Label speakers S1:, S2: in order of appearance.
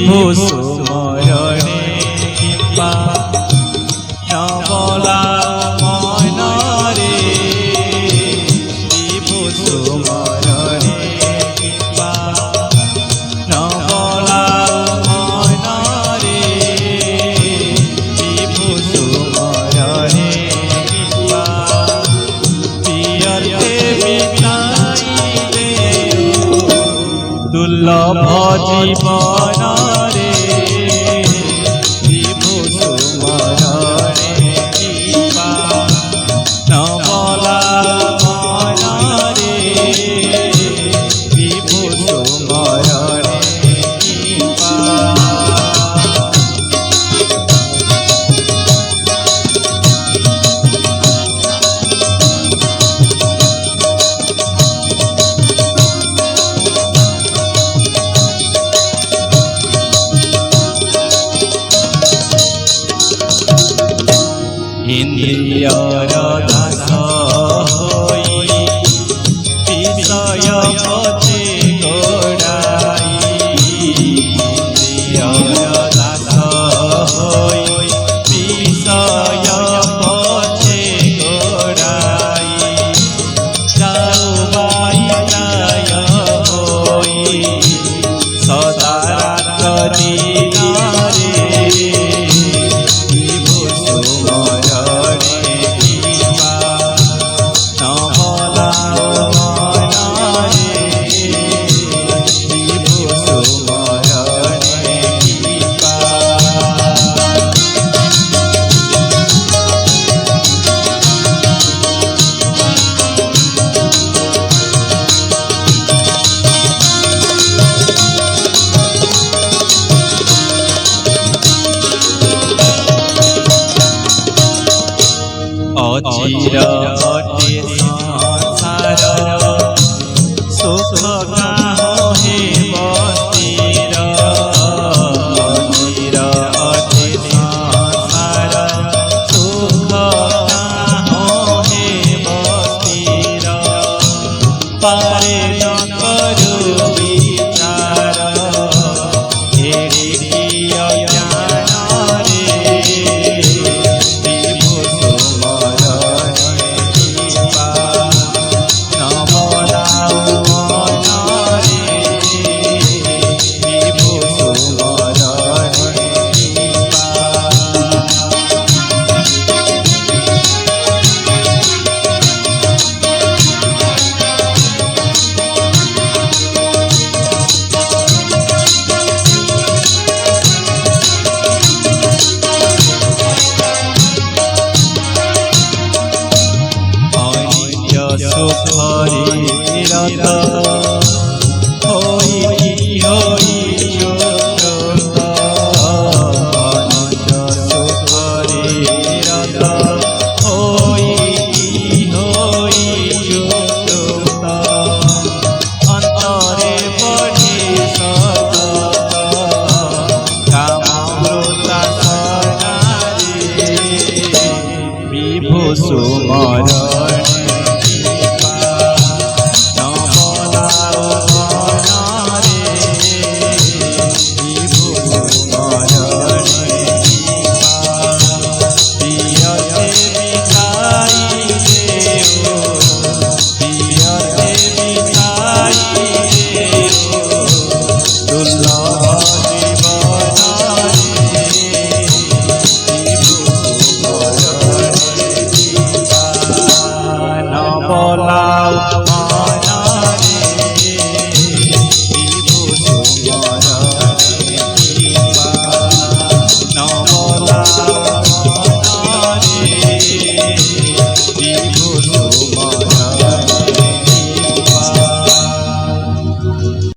S1: विभु सुमरणे कृपा नवला मनरे विभु सुमरणे कृपा नवला मनरे विभु सुमरणे कृपा पियते बिताइले दुर्लभ जीवन रे विभु सुमरणे कृपा नवला मनरे विभु सुमरणे कृपा इंद्रियर दास होई विषय पथे गोड़ाई इंद्रियर दास होई विषय पथे गोड़ाई जाऊ बाई प्राय होई सदा रात्रि अचिर अटे संसार सुख काहो हे बस्तिर अचिर अटे संसार सुख काहो हे बस्तिर पारे न करू विचार एड़ी ज्ञान रे विभु सुमरणे कृपा नवला मनरे विभु सुमरणे सुखरी रत होई चोट अनित्य सुखरी रत होई चोट अंतरे बढ़ी सतत कामृता सनारे विभु सुमरणे